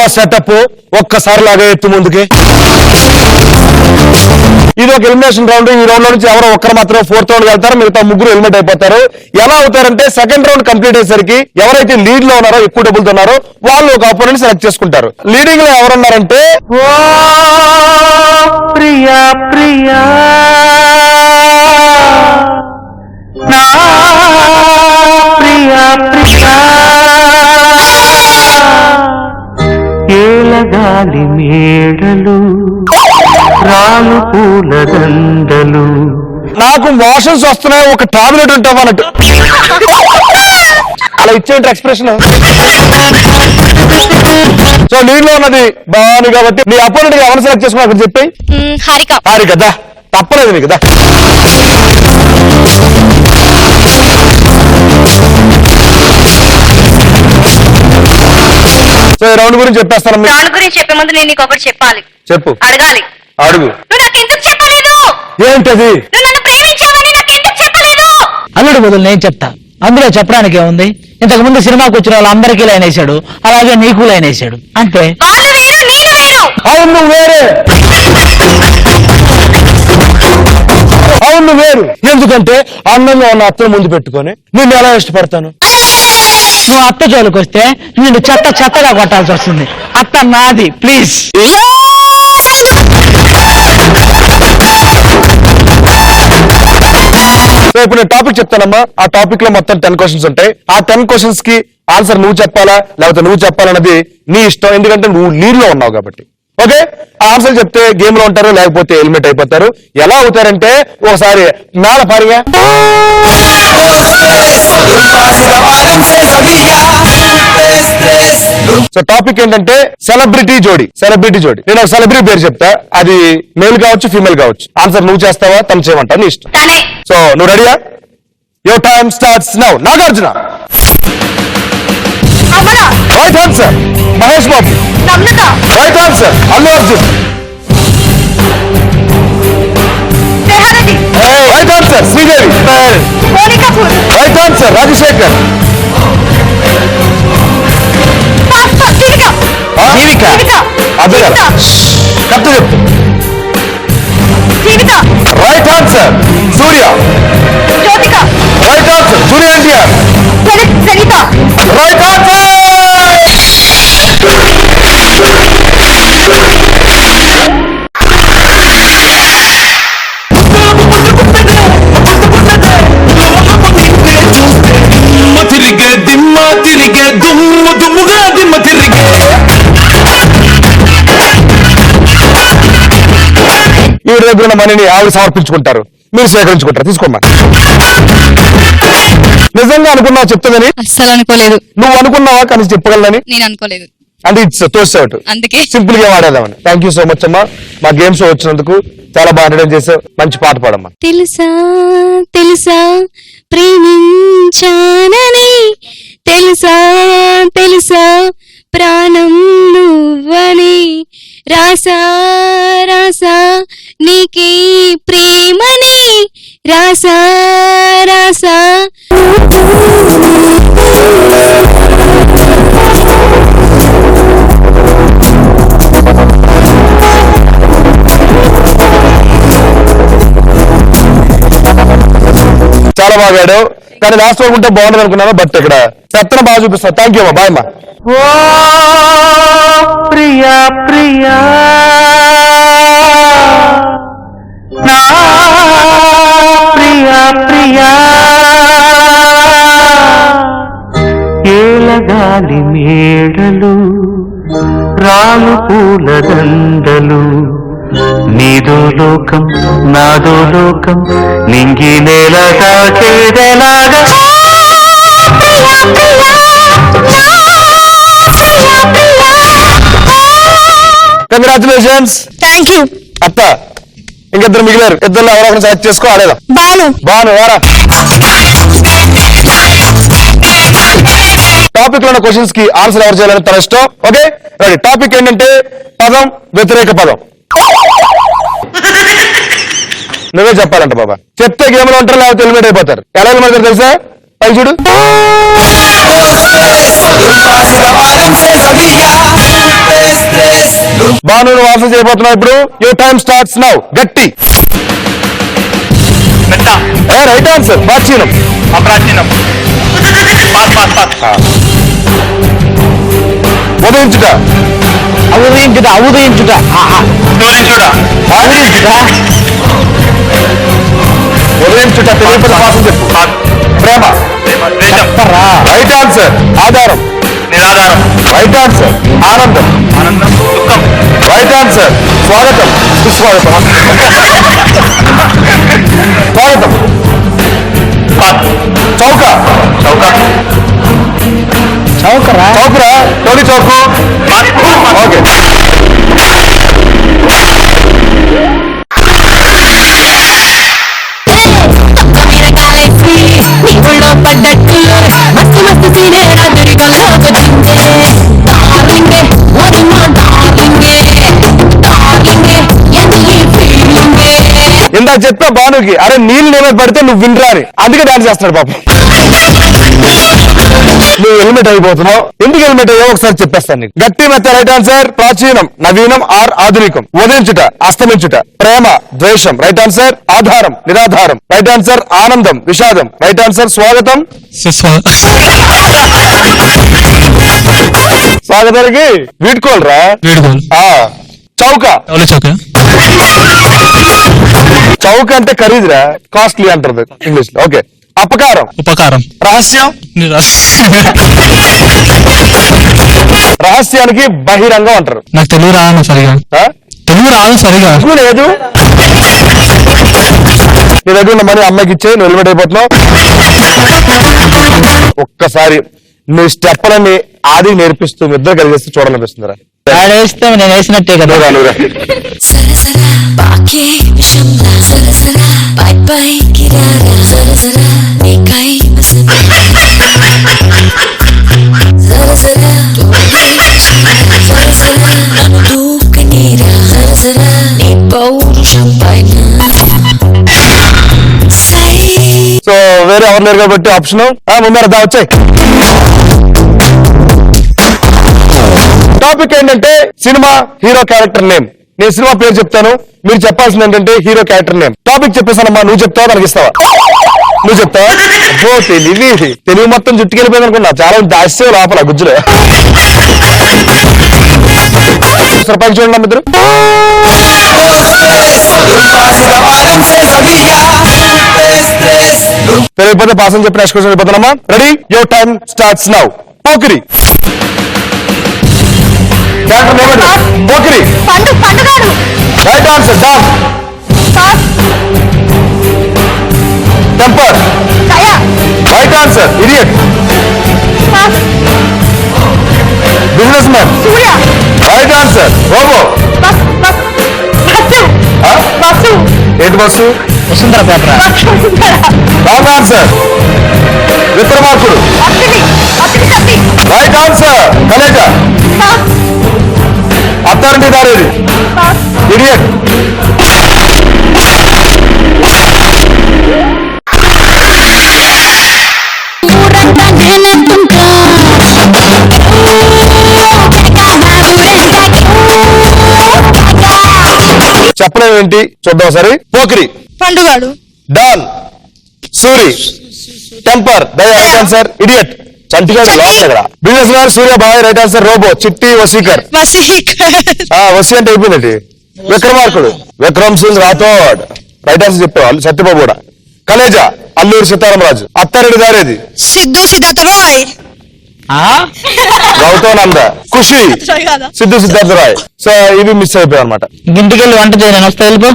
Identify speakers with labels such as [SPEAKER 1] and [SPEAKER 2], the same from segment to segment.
[SPEAKER 1] మా సెటప్ ఒక్కసారి లాగా ఎత్తు ముందుకి. ఇది ఒక ఎలిమినేషన్ రౌండ్. ఈ రౌండ్ లో నుంచి ఎవరో ఒక్కరు మాత్రమే ఫోర్త్ రౌండ్ వెళ్తారు, మిగతా ముగ్గురు ఎలిమినేట్ అయిపోతారు. ఎలా అవుతారంటే సెకండ్ రౌండ్ కంప్లీట్ అయ్యేసరికి ఎవరైతే లీడ్ లో ఉన్నారో, ఎక్కువ డబ్బులతో ఉన్నారో వాళ్ళు ఒక అపోనెంట్ సెలెక్ట్ చేసుకుంటారు. లీడింగ్ లో ఎవరున్నారంటే
[SPEAKER 2] ప్రియా ప్రియా నా ప్రియా ప్రియా ఏలగాలి మేడలు రాలు పూల దండలు.
[SPEAKER 1] నాకు మోషన్స్ వస్తున్నాయి, ఒక టాబ్లెట్ ఉంటాం అన్నట్టు అలా ఇచ్చేంటి ఎక్స్ప్రెషన్. సో లీడ్ లో ఉన్నది బాగుంది కాబట్టి నీ అపోనెంట్ గా ఎవరు సెలెక్ట్ చేసుకున్నా అక్కడ చెప్పి.
[SPEAKER 3] హారిక.
[SPEAKER 1] హారిక దా, తప్పలేదు నీకు దా. సో ఈ రౌండ్ గురించి చెప్పేస్తాను.
[SPEAKER 3] రౌండ్ గురించి చెప్పే ముందు నేను నీకు ఒకటి చెప్పాలి.
[SPEAKER 1] చెప్పు.
[SPEAKER 3] అడగాలి.
[SPEAKER 1] అడుగు.
[SPEAKER 3] నువ్వు నాకు ఎందుకు చెప్పలేదు?
[SPEAKER 1] ఏంటది?
[SPEAKER 3] నువ్వు నన్ను ప్రేమించావని నాకు ఎందుకు చెప్పలేదు?
[SPEAKER 4] అల్లుడు బదులు నేను చెప్తా. అందులో చెప్పడానికి ఏముంది? ఇంతకు ముందు సినిమాకి వచ్చిన వాళ్ళందరికీ లైన్ వేసాడు, అలాగే నీకు లైన్ వేసాడు అంతే.
[SPEAKER 3] వాళ్ళు వేరు, నేను వేరు.
[SPEAKER 1] అవును నువ్వు వేరే. అవును వేరు. ఎందుకంటే అందంగా ఉన్న అత్తను ముందు పెట్టుకొని నిన్ను ఎలా ఇష్టపడతాను?
[SPEAKER 4] నువ్వు అత్త జోలికి వస్తే నిన్ను చెత్తగా కొట్టాల్సి వస్తుంది. అత్త నాది, ప్లీజ్.
[SPEAKER 1] సో ఇప్పుడు నేను టాపిక్ చెప్తానమ్మా. ఆ టాపిక్ లో మొత్తం 10 క్వశ్చన్స్ ఉంటాయి. ఆ 10 క్వశ్చన్స్ కి ఆన్సర్ నువ్వు చెప్పాలా లేకపోతే నువ్వు చెప్పాలన్నది నీ ఇష్టం, ఎందుకంటే నువ్వు లీడ్ లో ఉన్నావు కాబట్టి. ఓకే, ఆ ఆన్సర్ చెప్తే గేమ్ లో ఉంటారు, లేకపోతే ఎలిమినేట్ అయిపోతారు. ఎలా అవుతారంటే ఒకసారి మేళ పారిగా. సో టాపిక్ ఏంటంటే సెలబ్రిటీ జోడి. నేను ఒక సెలబ్రిటీ పేరు చెప్తా, అది మేల్ కావచ్చు ఫీమేల్ కావచ్చు. ఆన్సర్ నువ్వు చేస్తావా తను చేయమంటావు, నీ ఇష్టం. సో నువ్వు రెడీయా? Your time starts now. Nagarjuna. Right answer. Mahesh Babu. Right answer. Allu Arjun. Right answer. Sridevi. Right answer. Rajasekhar. Jeevika. Abhiram. Correct చెప్పు. Right answer. Surya. Right answer. Junior NTR. Right answer.
[SPEAKER 2] తిరిగే దుమ్ము దుమ్ముగా దిమ్మ తిరిగే.
[SPEAKER 1] ఈ దగ్గర ఉన్న మనీని ఆవిడ సమర్పించుకుంటారు, మీరు సేకరించుకుంటారు. తీసుకోమ్మా. నిజంగా అనుకున్నావా చెప్తుందని?
[SPEAKER 3] అస్సలు అనుకోలేదు.
[SPEAKER 1] నువ్వు అనుకున్నావా కానీ చెప్పగలనని?
[SPEAKER 3] నేను అనుకోలేదు.
[SPEAKER 1] అంటే ఇట్స్ తోస్ అవుట్.
[SPEAKER 3] అందుకే
[SPEAKER 1] సింపుల్ గా వాడేదామని. థ్యాంక్ యూ సో మచ్ అమ్మా, మా గేమ్ షో వచ్చినందుకు. చాలా బాగా ఎంటర్టైన్ చేసావు. మంచి పాట పాడమ్మా.
[SPEAKER 3] తెలుసా తెలుసా ప్రేమించానని, తెలుసా తెలుసా ప్రాణం నువ్వని, రాసా రాసా నీకే ప్రేమని, రాసా రాసా.
[SPEAKER 1] చాలా బాగా ఆడావు, కానీ లాస్ట్ వరకు ఉంటే బాగుండదు అనుకున్నాను. బట్ ఇక్కడ చెత్తన బాగా చూపిస్తాను. థ్యాంక్ యూ అమ్మా. బాయ్ అమ్మా.
[SPEAKER 2] ఓ ప్రియా ప్రియా నా ప్రియా ప్రియా ఏలగాలి మేడలు రాలు పూల దండలు. నీదో లోకం నాదో లోకం నింగి నేల తాకేదెలాగా.
[SPEAKER 1] కంగ్రాచులేషన్స్.
[SPEAKER 3] Thank you.
[SPEAKER 1] అత్త ఇంకిద్దరు మిగిలారు. ఇద్దరు ఎవరో ఒకరు సెలెక్ట్ చేసుకో. ఆడేదా బాను వారా. టాపిక్ లో ఉన్న క్వశ్చన్స్ కి ఆన్సర్ ఎవరు చేయాలని తన ఇష్టం. Okay ready. టాపిక్ ఏంటంటే పదం వ్యతిరేక పదం. నువ్వే చెప్పాలంట బాబా. చెప్తే గేమ్ లో ఉంటారు, లేకపోతే ఎలిమినేట్ అయిపోతారు. ఎలా ఎలిమినేట్ తెలుసా? పై చూడు. బాను నువ్వు ఆన్సర్ చేయబోతున్నావు ఇప్పుడు. Your time starts now. గట్టి. Right answer. ప్రాచీనం.
[SPEAKER 2] అప్రాచీనం.
[SPEAKER 1] ఉదయించుట.
[SPEAKER 4] ఉదయించుట. ఉదయించుట.
[SPEAKER 2] శోధించుట.
[SPEAKER 1] ఉదయించుట తెలియపడి భాషను చెప్పు. ప్రేమ.
[SPEAKER 2] ద్వేషం.
[SPEAKER 1] Right answer. ఆధారం.
[SPEAKER 2] నిరాధారం.
[SPEAKER 1] Right answer. ఆనందం.
[SPEAKER 2] ఆనందం. దుఃఖం.
[SPEAKER 1] Right answer. స్వాగతం. సుస్వాగతం. స్వాగతం. చౌక.
[SPEAKER 2] చౌక.
[SPEAKER 4] చౌకరా.
[SPEAKER 1] చౌకురా. తొలి చౌకు. ఓకే.
[SPEAKER 3] పడ్డట్టు మస్తు మస్తు సీనే రాత్రి కల్లో వచ్చిందే డార్లింగే ఓరి మా డార్లింగే డార్లింగే ఎన్ని ఫీలింగే.
[SPEAKER 1] ఇందాక చెప్పా బానుకి, అరే నీళ్ళు నేమే పడితే నువ్వు వినరా అని, అందుకే డాన్స్ చేస్తున్నాడు పాపం. నువ్వు హెల్మెట్ అయిపోతున్నావు. ఎందుకు హెల్మెట్ అయ్యో ఒకసారి చెప్పేస్తాను నీకు. గట్టి మెత్త. Right answer. ప్రాచీనం, నవీనం ఆర్ ఆధునికం. ఉదయించుట, అస్తమించుట. ప్రేమ, ద్వేషం. Right answer. ఆధారం, నిరాధారం. Right answer. ఆనందం, విషాదం. Right answer. స్వాగతం. స్వాగతానికి వీడ్కోలు రా. చౌక. చౌక అంటే ఖరీదురా, కాస్ట్లీ అంటారు ఇంగ్లీష్ లో. ఓకే. అపకారం.
[SPEAKER 2] ఉపకారం.
[SPEAKER 1] రహస్యం. రహస్యానికి బహిరంగం అంటారు.
[SPEAKER 2] నాకు తెలుగు రాను సరిగా.
[SPEAKER 1] ఆ?
[SPEAKER 2] తెలుగు రాదు సరిగా.
[SPEAKER 1] తెలుగు లేదు. నీ దగ్గర ఉన్న మనీ అమ్మాయికి ఇచ్చే నువ్వు హెల్మెట్ అయిపోతున్నావు. ఒక్కసారి నీ స్టెప్పులని ఆది నేర్పిస్తూ ఇద్దరు కలిగిస్తూ చూడాలనిపిస్తుందిరా.
[SPEAKER 4] వేస్తే నేను వేసినట్టే కదా.
[SPEAKER 1] నువ్వురా.
[SPEAKER 3] సరసరా పాకే విషంలా సరసరా పై పై కిరారా సరసరా నీకై మసరా సరసరా తోగే సరసరా నన్ను దూకనీరా సరసరా నీ పౌరుషం పైన సై.
[SPEAKER 1] సో వేరే ఎవరు లేరు కాబట్టి ఆప్షన్ ముందర దా వచ్చాయి. టాపిక్ ఏంటంటే సినిమా హీరో క్యారెక్టర్ నేమ్. నేను సినిమా పేరు చెప్తాను, మీరు చెప్పాల్సింది ఏంటంటే హీరో క్యారెక్టర్ నేమ్. టాపిక్ చెప్పేసానమ్మా. నువ్వు చెప్తావా తనకి ఇస్తావా? నువ్వు చెప్తావా? అబ్బో తెలివి మొత్తం జుట్టుకెళ్ళిపోయింది అనుకున్నా. చాలా దాస్యం లోపల గుజ్జులో. సర్పంచ్ చూడండి అమ్మ ఇద్దరు. తెలియకపోతే పాసం చెప్పిన నెక్స్ట్ క్వశ్చన్ వెళ్ళిపోతానమ్మా. Ready? Your time starts now. Pokiri. Pokiri. Right answer. డామ్. Temper. Right answer. Idiot. Businessman. Right answer. Robo. ఏంటి bus?
[SPEAKER 4] Vasundhara paper.
[SPEAKER 1] Wrong answer. Vikramarkudu. Right answer. Khaleja. Attarinti Daredi. Idiot.
[SPEAKER 3] ఊరంతా నేనెత్తుంటా
[SPEAKER 1] చెప్పలేము ఏంటి చూద్దాం ఒకసారి. Pokiri.
[SPEAKER 3] Pandugadu.
[SPEAKER 1] Don. Suri. Temper. Right answer. Idiot. Chantigadu లోపల ఇక్కడ. Businessman Suryabhai. Right answer. Robo. Chitti. వసీకర్. వసీ అంటే అయిపోయిందండి. విక్రమార్కుడు. విక్రమ్ సింగ్ రాథోడ్. రైట్ ఆన్సర్ చెప్పావు. సత్యబాబు కూడా. కలేజా. అల్లూరి సీతారామరాజు. అత్తారెడ్డి దారేది.
[SPEAKER 3] సిద్ధు సిద్ధార్థ రాయ్.
[SPEAKER 1] గౌతమానంద. ఖుషి. సిద్ధు సిద్ధార్థ రాయ్. సో ఇవి మిస్ అయిపోయాయి అనమాట.
[SPEAKER 4] ఇంటికి వెళ్ళి వంట చేయను. వస్తా వెళ్ళిపో.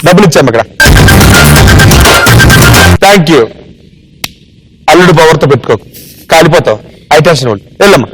[SPEAKER 1] డబ్బులు ఇచ్చాము ఇక్కడ. Thank you. అల్లుడు పవర్తో పెట్టుకో, కాలిపోతావు. ఐ టెన్షన్ వెళ్ళమ్మా.